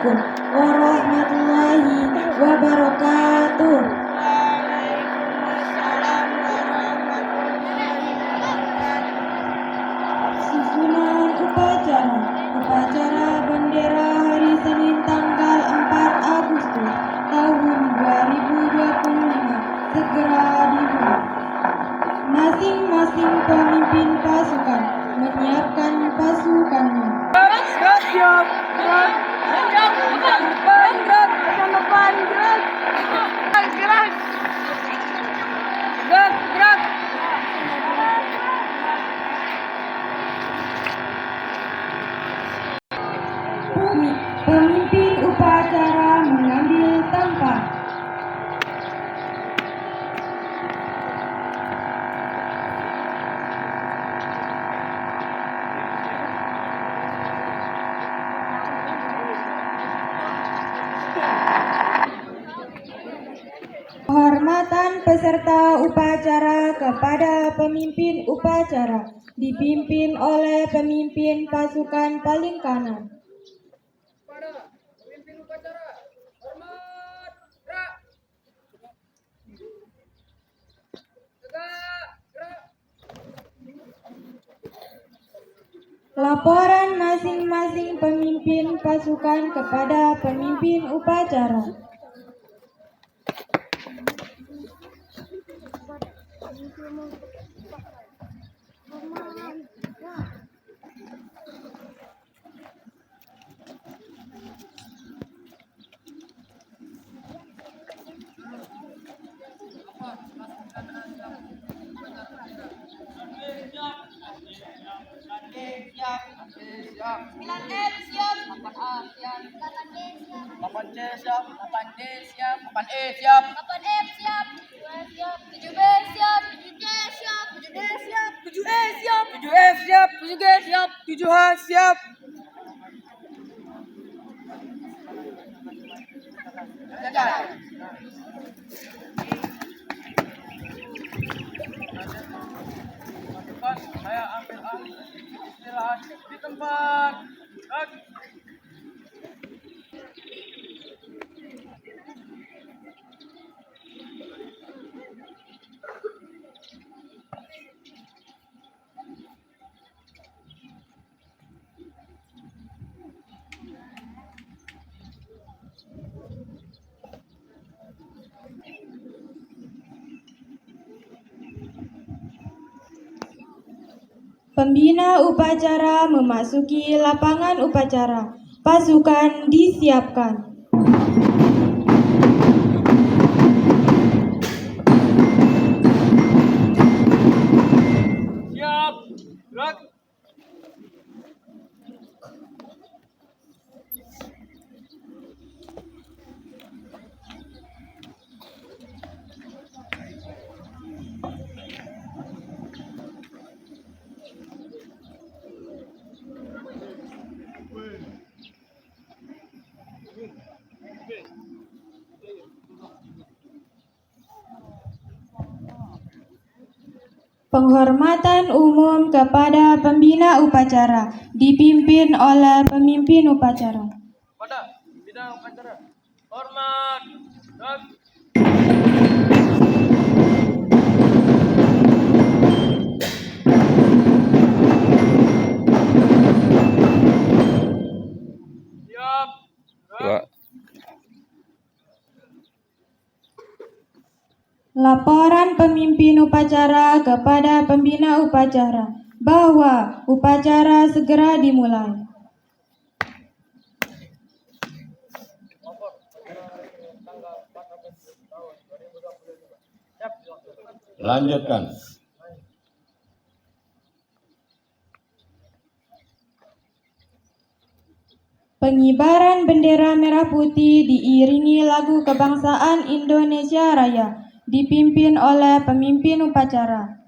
Assalamualaikum warahmatullahi wabarakatuh. Susunan upacara bendera hari Senin tanggal 4 Agustus tahun 2025 segera dimulai. Masing-masing pemimpin pasukan menyiapkan pasukannya. Pemimpin upacara mengambil tempat. Penghormatan peserta upacara kepada pemimpin upacara dipimpin oleh pemimpin pasukan paling kanan. Pada pemimpin upacara, hormat, gerak. Tegak, gerak. Laporan masing-masing pemimpin pasukan kepada pemimpin upacara. Siap. Saya ambil alih istirahat di tempat. Pembina upacara memasuki lapangan upacara. Pasukan disiapkan. Siap. Gerak. Penghormatan umum kepada pembina upacara dipimpin oleh pemimpin upacara. Pada bidang upacara, hormat. Gerak. Siap. Gerak. Laporan pemimpin upacara kepada pembina upacara bahwa upacara segera dimulai. Lanjutkan. Pengibaran bendera merah putih diiringi lagu kebangsaan Indonesia Raya dipimpin oleh pemimpin upacara.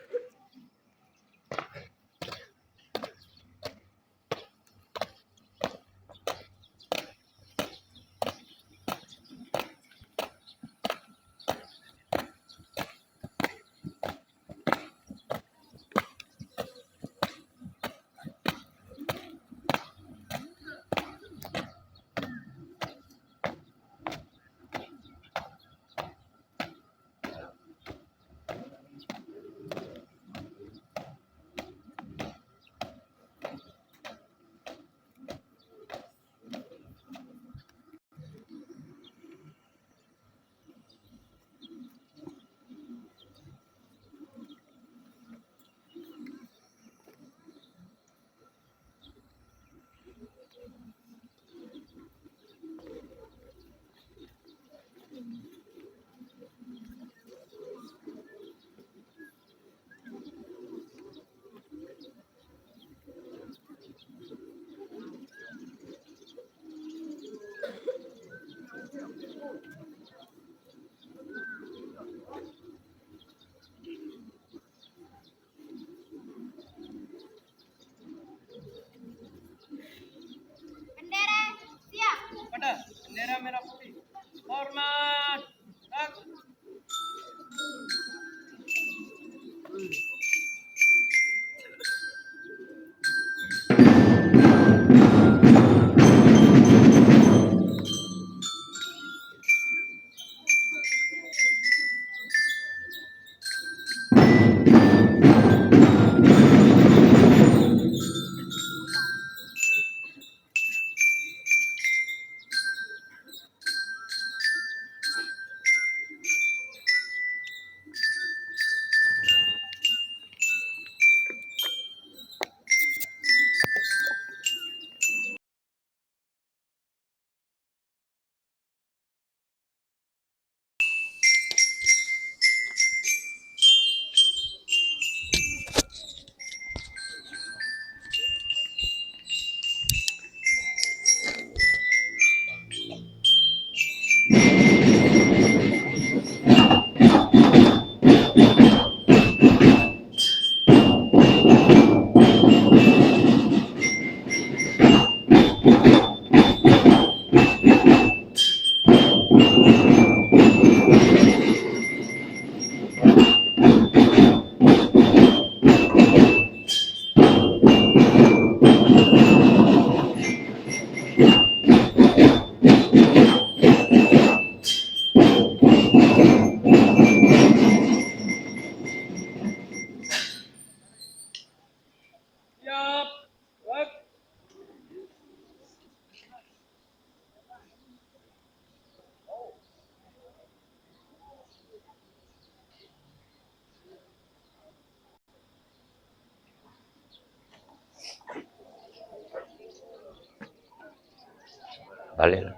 Balik.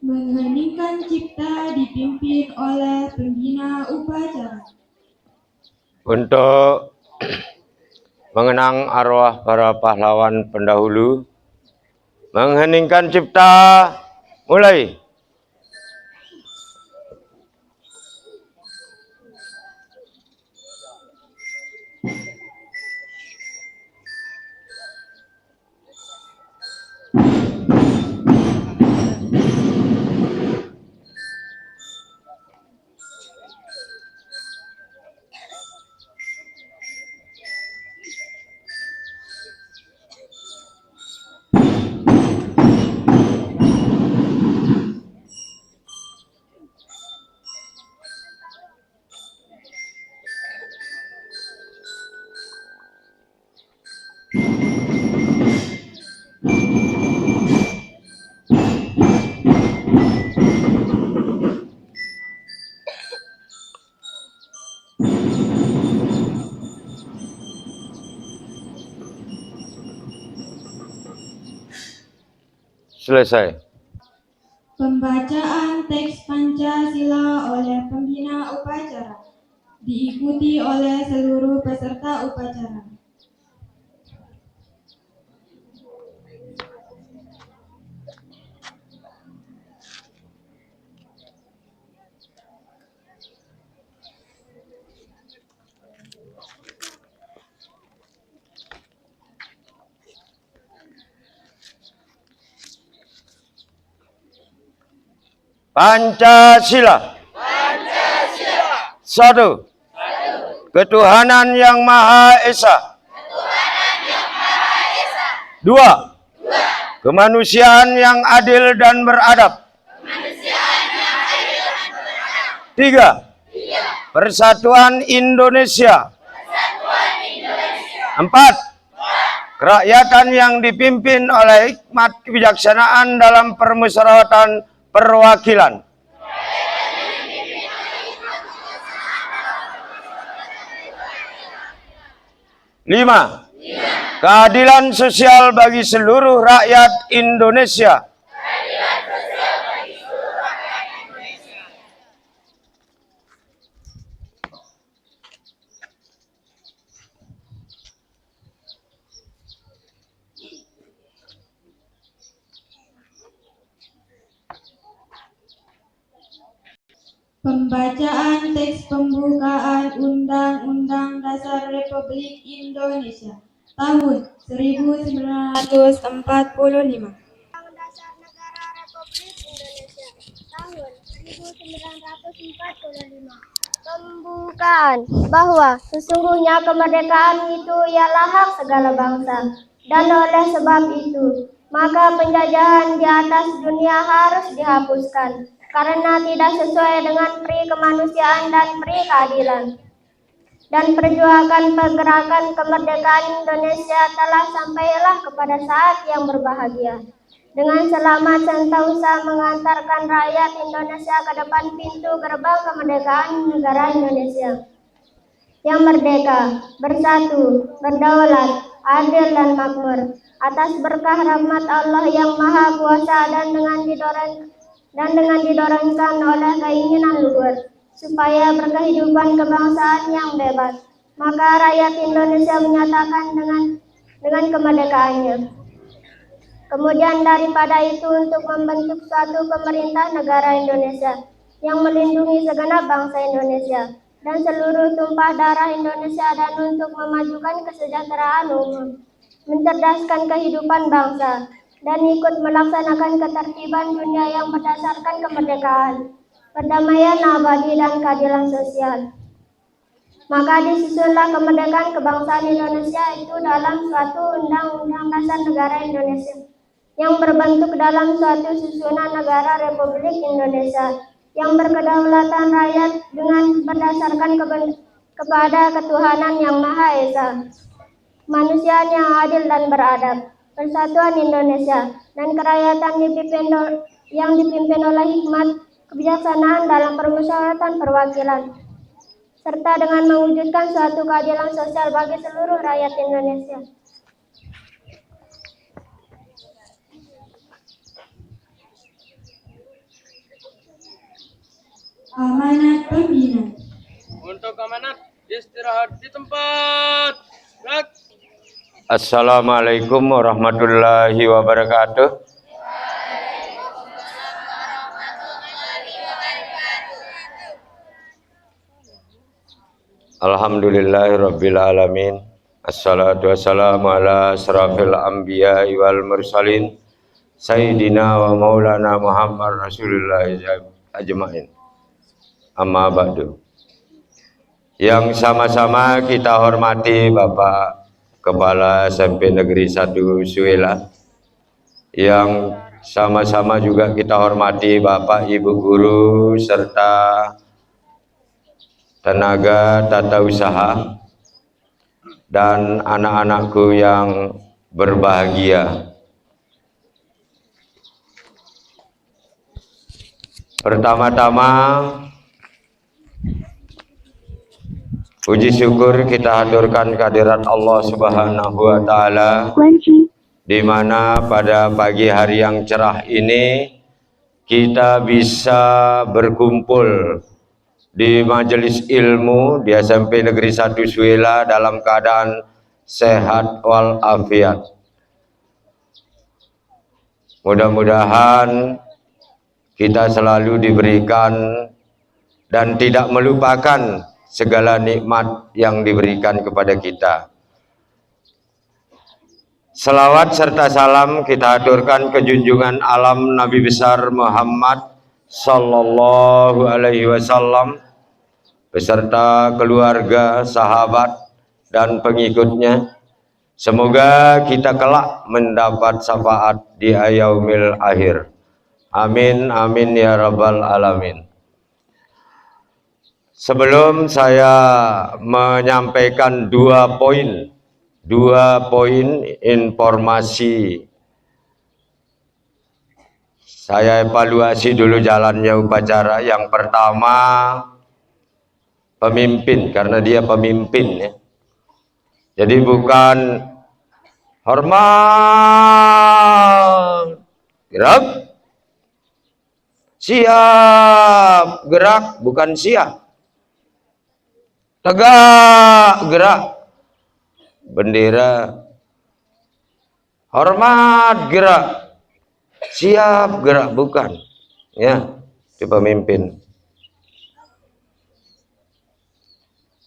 Mengheningkan cipta dipimpin oleh pembina upacara. Untuk mengenang arwah para pahlawan pendahulu, mengheningkan cipta, mulai. Selesai. Pembacaan teks Pancasila oleh pembina upacara diikuti oleh seluruh peserta upacara. Pancasila. Satu. Ketuhanan yang Maha Esa. Dua. Kemanusiaan yang adil dan beradab. Tiga. Persatuan Indonesia. Empat. Kerakyatan yang dipimpin oleh hikmat kebijaksanaan dalam permusyawaratan perwakilan. Lima. Keadilan sosial bagi seluruh rakyat Indonesia. Pembacaan teks pembukaan Undang-Undang Dasar Republik Indonesia tahun 1945. Undang Dasar Negara Republik Indonesia tahun 1945. Pembukaan bahwa sesungguhnya kemerdekaan itu ialah hak segala bangsa, dan oleh sebab itu maka penjajahan di atas dunia harus dihapuskan karena tidak sesuai dengan pri kemanusiaan dan pri keadilan. Dan perjuangan pergerakan kemerdekaan Indonesia telah sampailah kepada saat yang berbahagia. Dengan selamat sentosa mengantarkan rakyat Indonesia ke depan pintu gerbang kemerdekaan negara Indonesia yang merdeka, bersatu, berdaulat, adil dan makmur atas berkah rahmat Allah yang Maha Kuasa dan dengan didorongkan oleh keinginan luhur supaya berkehidupan kebangsaan yang bebas. Maka rakyat Indonesia menyatakan dengan kemerdekaannya. Kemudian daripada itu untuk membentuk suatu pemerintah negara Indonesia yang melindungi segenap bangsa Indonesia dan seluruh tumpah darah Indonesia dan untuk memajukan kesejahteraan umum, mencerdaskan kehidupan bangsa, dan ikut melaksanakan ketertiban dunia yang berdasarkan kemerdekaan, perdamaian abadi, dan keadilan sosial. Maka disusunlah kemerdekaan kebangsaan Indonesia itu dalam suatu Undang-Undang Dasar Negara Indonesia yang berbentuk dalam suatu susunan negara Republik Indonesia yang berkedaulatan rakyat dengan berdasarkan kepada ketuhanan yang Maha Esa, kemanusiaan yang adil dan beradab, persatuan Indonesia, dan kerakyatan yang dipimpin oleh hikmat kebijaksanaan dalam permusyawaratan perwakilan, serta dengan mewujudkan suatu keadilan sosial bagi seluruh rakyat Indonesia. Amanat pembina. Untuk amanat istirahat di tempat. Gerak. Assalamualaikum warahmatullahi wabarakatuh. Alhamdulillahirabbil alamin. Assalatu wassalamu ala asrafil anbiya'i wal mursalin sayyidina wa maulana Muhammad Rasulullah ajmain. Amma ba'du. Yang sama-sama kita hormati Bapak Kepala SMP Negeri 1 Suela, yang sama-sama juga kita hormati Bapak Ibu Guru serta tenaga tata usaha dan anak-anakku yang berbahagia. Pertama-tama puji syukur kita haturkan kehadirat Allah Subhanahu wa taala, di mana pada pagi hari yang cerah ini kita bisa berkumpul di majelis ilmu di SMP Negeri 1 Suela dalam keadaan sehat walafiat. Mudah-mudahan kita selalu diberikan dan tidak melupakan segala nikmat yang diberikan kepada kita. Selawat serta salam kita aturkan ke junjungan alam Nabi besar Muhammad Sallallahu Alaihi Wasallam beserta keluarga, sahabat, dan pengikutnya. Semoga kita kelak mendapat syafaat di yaumil akhir. Amin, amin ya rabbal alamin. Sebelum saya menyampaikan dua poin informasi, saya evaluasi dulu jalannya upacara. Yang pertama, pemimpin, karena dia pemimpin ya. Jadi bukan hormat, gerak, siap, gerak, bukan siap. Tegak, gerak, bendera, hormat, gerak, siap, gerak, bukan ya, itu pemimpin.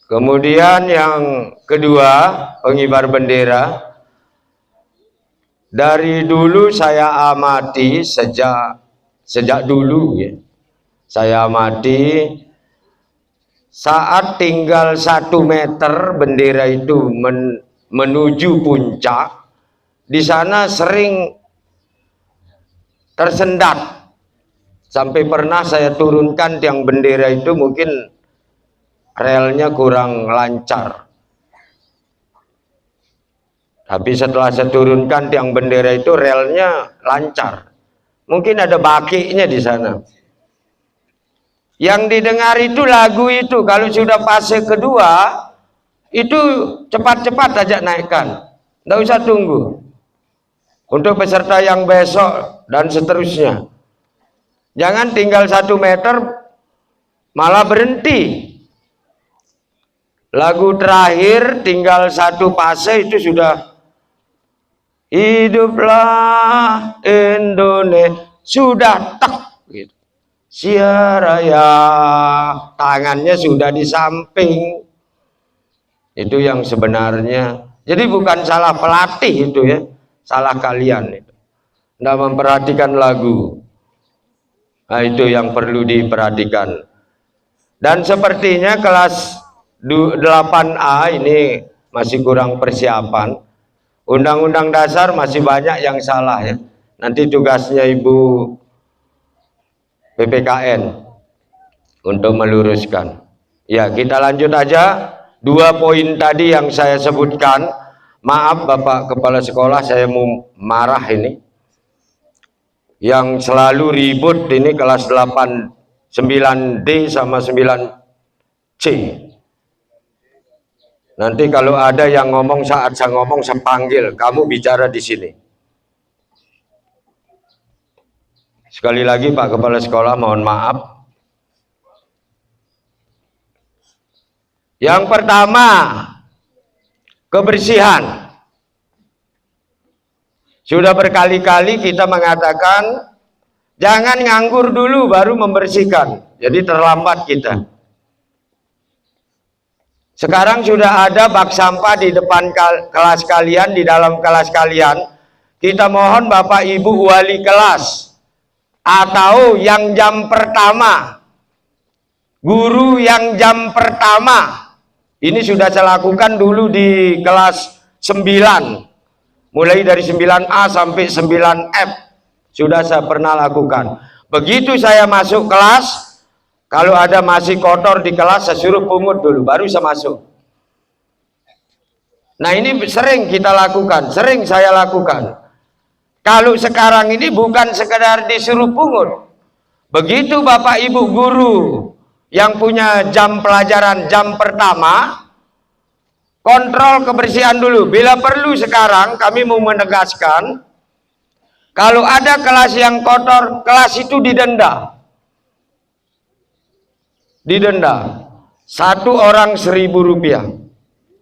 Kemudian yang kedua, pengibar bendera. Dari dulu saya amati, sejak dulu ya, saya amati saat tinggal 1 meter bendera itu menuju puncak, di sana sering tersendat. Sampai pernah saya turunkan tiang bendera itu, mungkin relnya kurang lancar. Tapi setelah saya turunkan tiang bendera itu, relnya lancar. Mungkin ada bakiknya di sana. Yang didengar itu lagu itu, kalau sudah fase kedua, itu cepat-cepat aja naikkan. Nggak usah tunggu. Untuk peserta yang besok dan seterusnya. Jangan tinggal 1 meter, malah berhenti. Lagu terakhir tinggal 1 fase itu sudah hiduplah Indonesia, sudah tek gitu. Siaraya, tangannya sudah di samping. Itu yang sebenarnya. Jadi bukan salah pelatih itu ya, salah kalian itu. tidak memperhatikan lagu. Nah, itu yang perlu diperhatikan. Dan sepertinya kelas 8A ini masih kurang persiapan. Undang-undang dasar masih banyak yang salah ya. Nanti tugasnya Ibu PPKN untuk meluruskan. Ya, kita lanjut aja. 2 poin tadi yang saya sebutkan. Maaf Bapak Kepala Sekolah, saya mau marah ini. Yang selalu ribut ini kelas 8, 9D sama 9C. Nanti kalau ada yang ngomong saat saya ngomong, saya panggil, kamu bicara di sini. Sekali lagi Pak Kepala Sekolah, mohon maaf. Yang pertama, kebersihan. Sudah berkali-kali kita mengatakan jangan nganggur dulu baru membersihkan. Jadi terlambat kita. Sekarang sudah ada bak sampah di depan kelas kalian, di dalam kelas kalian. Kita mohon Bapak Ibu wali kelas atau yang jam pertama, guru yang jam pertama. Ini sudah saya lakukan dulu di kelas 9. Mulai dari 9A sampai 9F sudah saya pernah lakukan. Begitu saya masuk kelas, kalau ada masih kotor di kelas, saya suruh pungut dulu, baru saya masuk. Nah ini sering kita lakukan, sering saya lakukan. Kalau sekarang ini bukan sekedar disuruh pungut. Begitu Bapak Ibu guru yang punya jam pelajaran jam pertama, kontrol kebersihan dulu. Bila perlu sekarang kami mau menegaskan, kalau ada kelas yang kotor, kelas itu didenda. Didenda. 1 orang Rp1.000.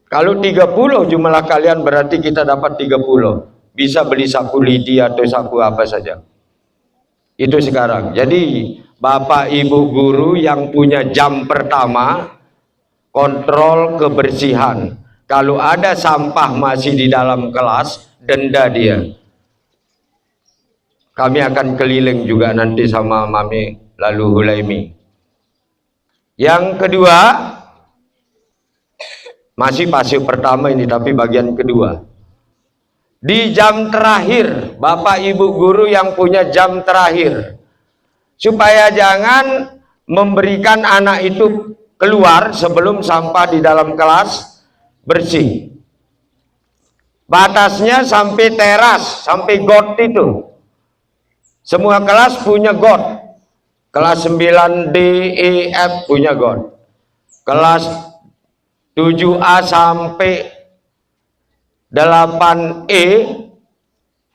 Kalau 30 jumlah kalian berarti kita dapat 30. Bisa beli sapu lidi atau sapu apa saja. Itu sekarang. Jadi Bapak Ibu guru yang punya jam pertama, kontrol kebersihan. Kalau ada sampah masih di dalam kelas, denda dia. Kami akan keliling juga nanti sama Mami lalu Hulaimi. Yang kedua, masih fase pertama ini tapi bagian kedua. Di jam terakhir, Bapak Ibu guru yang punya jam terakhir, supaya jangan memberikan anak itu keluar sebelum sampah di dalam kelas bersih. Batasnya sampai teras, sampai got itu. Semua kelas punya got. Kelas 9D, E, F punya got. Kelas 7A sampai 8E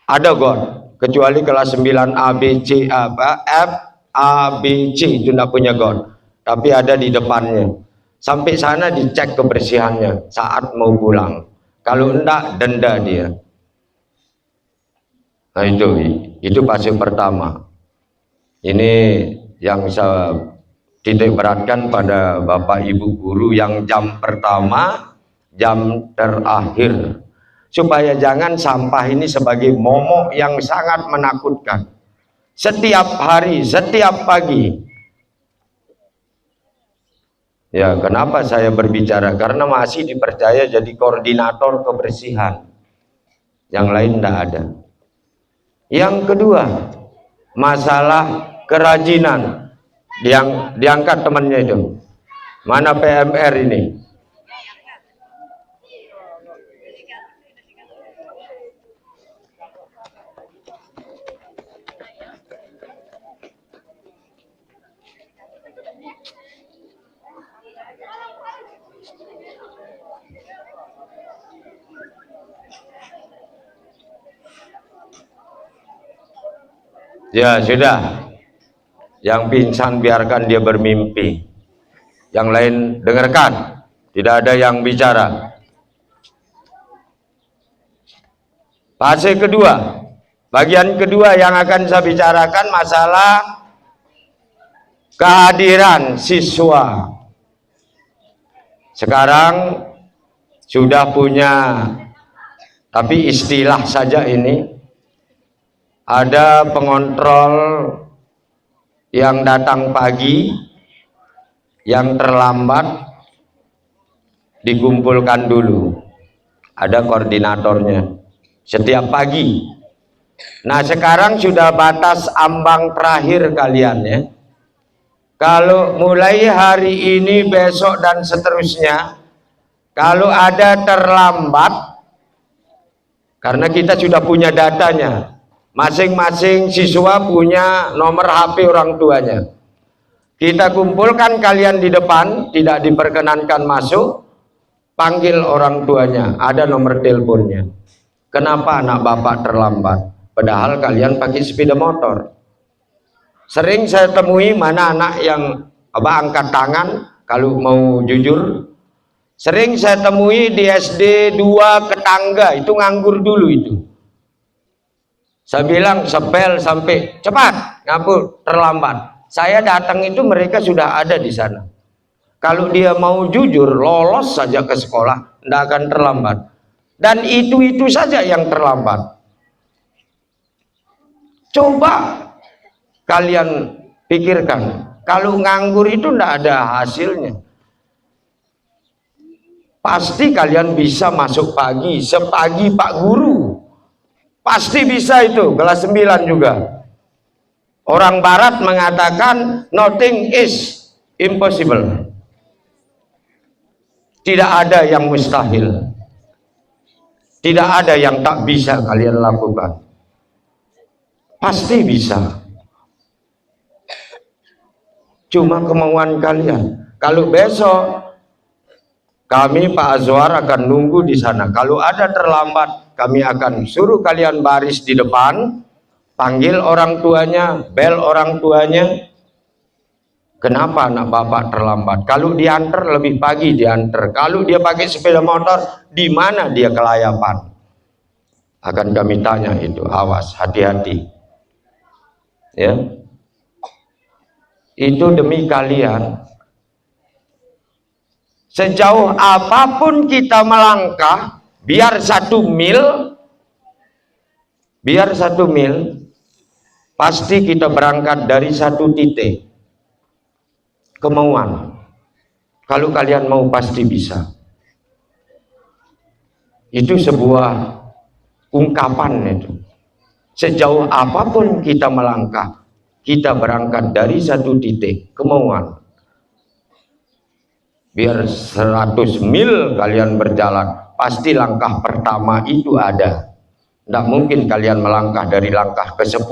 ada got. Kecuali kelas 9A, B, C, F, A, B, C itu tidak punya got. Tapi ada di depannya. Sampai sana dicek kebersihannya saat mau pulang. Kalau enggak, denda dia. Nah itu fase pertama. Ini yang saya titik beratkan pada Bapak Ibu guru yang jam pertama, jam terakhir. Supaya jangan sampah ini sebagai momok yang sangat menakutkan. Setiap hari, setiap pagi. Ya, kenapa saya berbicara? Karena masih dipercaya jadi koordinator kebersihan. Yang lain tidak ada. Yang kedua, masalah kerajinan. Diangkat temannya itu. Mana PMR ini? Ya sudah, yang pingsan biarkan dia bermimpi, yang lain dengarkan, tidak ada yang bicara. Fase kedua, bagian kedua yang akan saya bicarakan masalah kehadiran siswa. Sekarang sudah punya, tapi istilah saja ini, ada pengontrol yang datang pagi, yang terlambat dikumpulkan dulu. Ada koordinatornya setiap pagi. Nah, sekarang sudah batas ambang terakhir kalian ya. Kalau mulai hari ini, besok dan seterusnya, kalau ada terlambat, karena kita sudah punya datanya, masing-masing siswa punya nomor HP orang tuanya. Kita kumpulkan kalian di depan, tidak diperkenankan masuk, panggil orang tuanya, ada nomor teleponnya. Kenapa anak bapak terlambat? Padahal kalian pakai sepeda motor. Sering saya temui mana anak yang angkat tangan kalau mau jujur. Sering saya temui di SD 2 Ketangga, itu nganggur dulu itu. Saya bilang sepel sampai cepat, ngapur terlambat. Saya datang itu mereka sudah ada di sana. Kalau dia mau jujur, lolos saja ke sekolah, tidak akan terlambat. Dan itu saja yang terlambat. Coba kalian pikirkan, kalau nganggur itu tidak ada hasilnya. Pasti kalian bisa masuk pagi, sepagi Pak Guru. Pasti bisa itu, kelas 9 juga. Orang Barat mengatakan nothing is impossible. Tidak ada yang mustahil. Tidak ada yang tak bisa kalian lakukan. Pasti bisa. Cuma kemauan kalian. Kalau besok kami Pak Azwar akan nunggu di sana. Kalau ada terlambat, kami akan suruh kalian baris di depan, panggil orang tuanya, bel orang tuanya. Kenapa anak bapak terlambat? Kalau diantar lebih pagi diantar. Kalau dia pakai sepeda motor, di mana dia kelayapan? Akan kami tanya itu. Awas, hati-hati. Ya. Itu demi kalian. Sejauh apapun kita melangkah, biar 1 mil, pasti kita berangkat dari 1 titik. Kemauan. Kalau kalian mau pasti bisa. Itu sebuah ungkapan itu. Sejauh apapun kita melangkah, kita berangkat dari 1 titik. Kemauan. Biar 100 mil kalian berjalan, pasti langkah pertama itu ada. Tidak mungkin kalian melangkah dari langkah ke 10.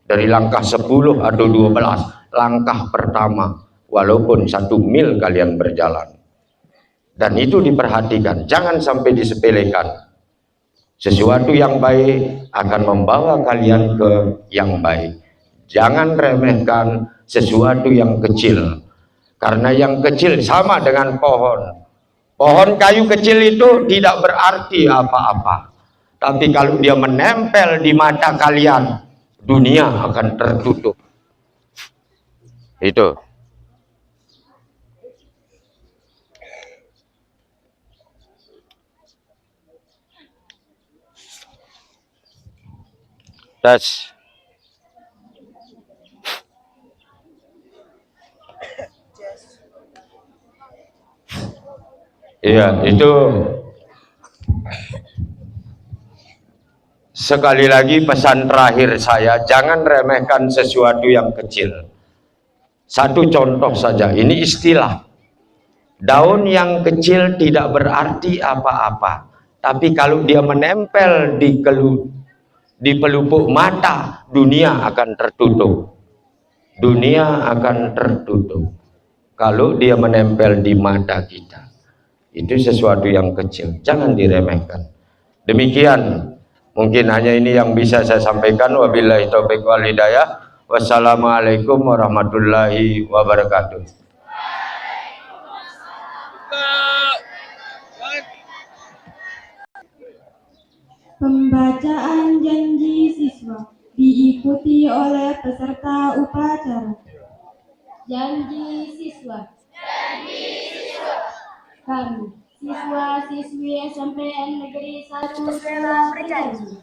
Dari langkah 10 atau 12. Langkah pertama, walaupun 1 mil kalian berjalan. Dan itu diperhatikan, jangan sampai disepelekan. Sesuatu yang baik akan membawa kalian ke yang baik. Jangan remehkan sesuatu yang kecil. Karena yang kecil sama dengan pohon. Pohon kayu kecil itu tidak berarti apa-apa. Tapi kalau dia menempel di mata kalian, dunia akan tertutup. Itu. Tes. Iya, itu sekali lagi pesan terakhir saya, jangan remehkan sesuatu yang kecil. Satu contoh saja, ini istilah. Daun yang kecil tidak berarti apa-apa. Tapi kalau dia menempel di pelupuk mata, dunia akan tertutup. Dunia akan tertutup. Kalau dia menempel di mata kita. Itu sesuatu yang kecil, jangan diremehkan. Demikian, mungkin hanya ini yang bisa saya sampaikan. Wabillahi taufiq wal hidayah. Wassalamualaikum warahmatullahi wabarakatuh. Pembacaan janji siswa diikuti oleh peserta upacara. Janji siswa. Kami, siswa-siswi SMPN Negeri 1 Sela berjanji.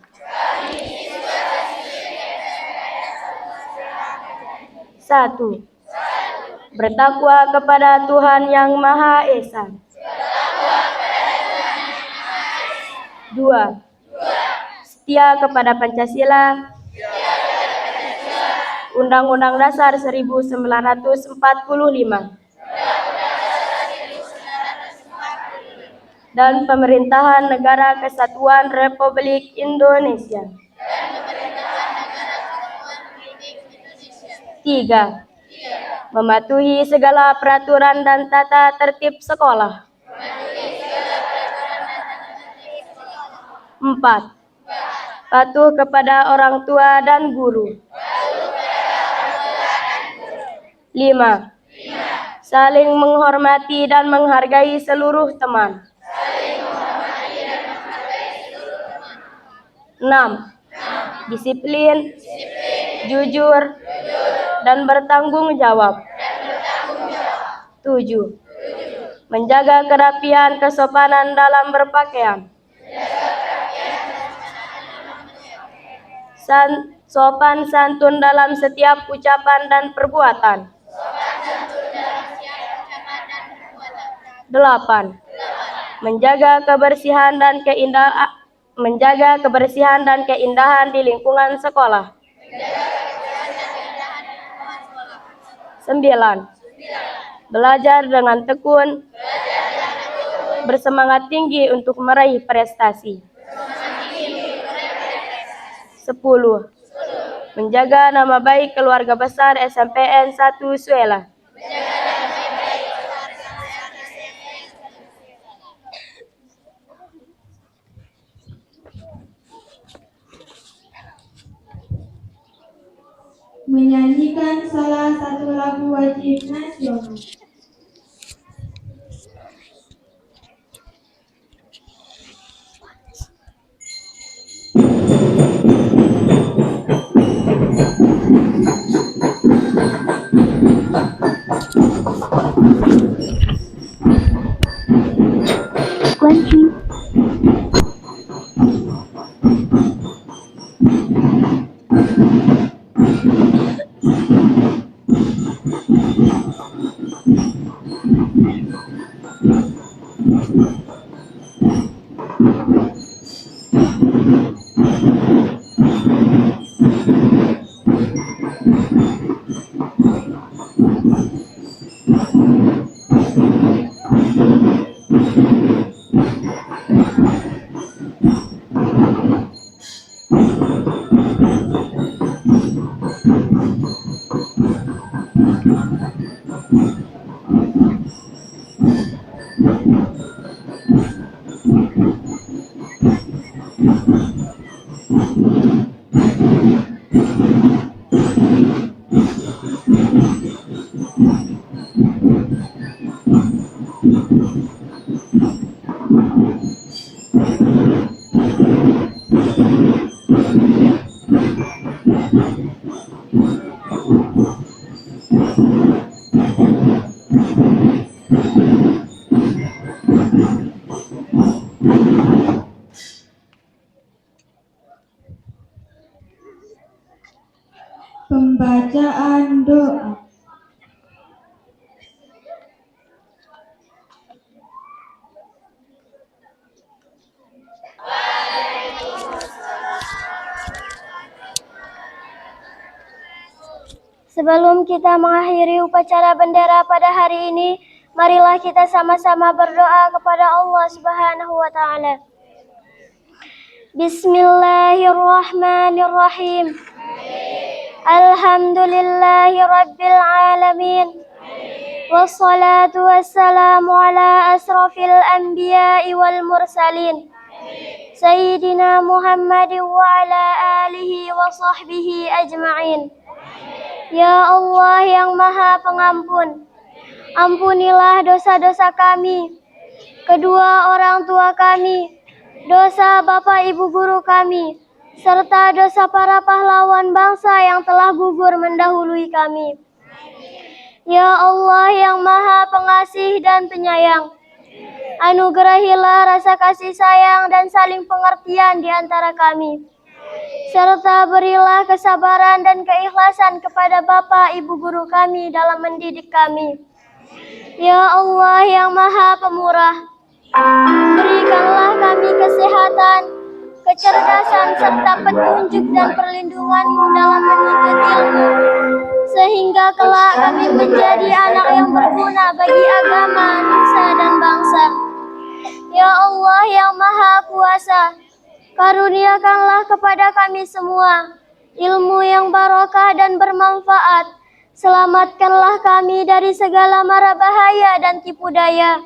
1. Bertakwa kepada Tuhan Yang Maha Esa. 2. Setia kepada Pancasila, Undang-Undang Dasar 1945, dan Pemerintahan Negara Kesatuan Republik Indonesia. 3. Mematuhi segala peraturan dan tata tertib sekolah. 4. Patuh kepada orang tua dan guru. 5. Saling menghormati dan menghargai seluruh teman. 6. Disiplin, jujur, dan bertanggung jawab. 7. Menjaga kerapian kesopanan dalam berpakaian. Sopan santun dalam setiap ucapan dan perbuatan. 8. Menjaga kebersihan dan keindahan di lingkungan sekolah. 9. Belajar dengan tekun, bersemangat tinggi untuk meraih prestasi. 10. Menjaga nama baik keluarga besar SMPN 1 Suela. Menyanyikan salah satu lagu wajib nasional. Pembacaan doa. Sebelum kita mengakhiri upacara bendera pada hari ini, marilah kita sama-sama berdoa kepada Allah Subhanahu wa Ta'ala. Bismillahirrahmanirrahim. Alhamdulillahi Rabbil Alamin. Wassalatu wassalamu ala asrafil anbiya'i wal mursalin. Sayyidina Muhammadin wa ala alihi wa sahbihi ajma'in. Ya Allah yang Maha Pengampun, ampunilah dosa-dosa kami, kedua orang tua kami, dosa Bapak Ibu guru kami, serta dosa para pahlawan bangsa yang telah gugur mendahului kami. Ya Allah yang Maha Pengasih dan Penyayang, anugerahilah rasa kasih sayang dan saling pengertian di antara kami. serta berilah kesabaran dan keikhlasan kepada Bapak Ibu guru kami dalam mendidik kami. Ya Allah yang Maha Pemurah, berikanlah kami kesehatan, kecerdasan, serta petunjuk dan perlindungan-Mu dalam menuntut ilmu, sehingga kelak kami menjadi anak yang berguna bagi agama, nusa, dan bangsa. Ya Allah yang Maha Kuasa, karuniakanlah kepada kami semua ilmu yang barokah dan bermanfaat. Selamatkanlah kami dari segala mara bahaya dan tipu daya.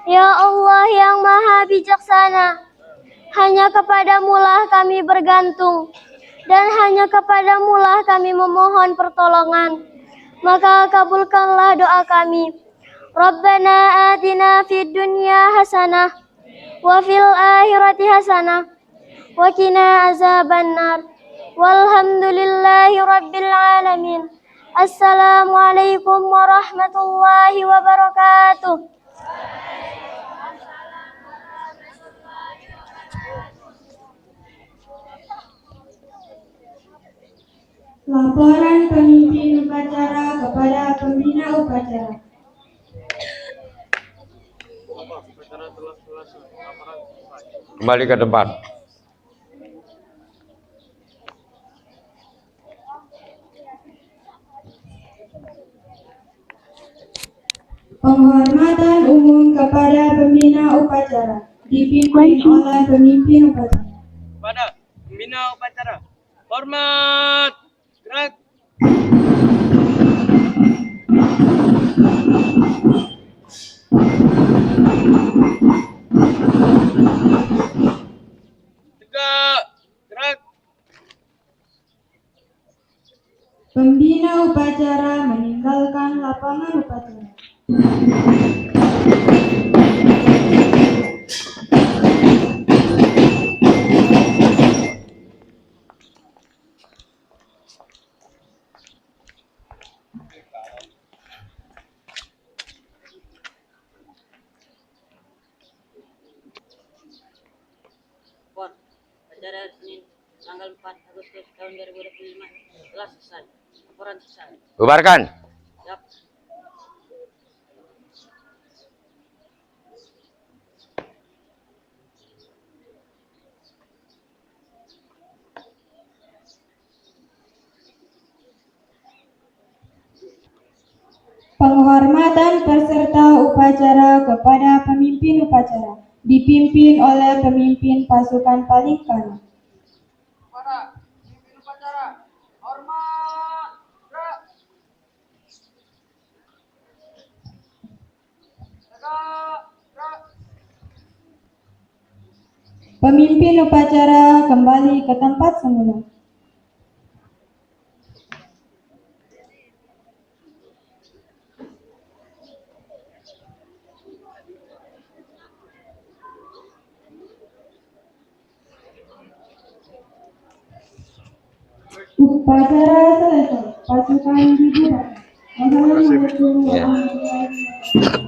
Ya Allah yang Maha Bijaksana, hanya kepadamu-lah kami bergantung, dan hanya kepadamu-lah kami memohon pertolongan. Maka kabulkanlah doa kami. Rabbana atina fid dunya hasanah, wa fil akhirati hasanah, wa qina azabannar. Walhamdulillahi rabbil alamin. Assalamualaikum warahmatullahi wabarakatuh. Laporan pemimpin upacara kepada pembina upacara. Kembali ke tempat. Penghormatan umum kepada pembina upacara dipimpin oleh pemimpin upacara. Kepada pembina upacara. Hormat. Gerak. Tegak. Gerak. Pembina upacara meninggalkan lapangan upacara. Lapor, acara Senin tanggal 4 Agustus tahun 2025 telah selesai. Laporan selesai. Bubarkan. Siap. Penghormatan peserta upacara kepada pemimpin upacara dipimpin oleh pemimpin pasukan paling kanan. Kepada pemimpin upacara. Hormat. Gerak. Tegak. Gerak. Pemimpin upacara kembali ke tempat semula. Upacara selesai. Pasukan dibubarkan. Wassalamualaikum warahmatullahi wabarakatuh.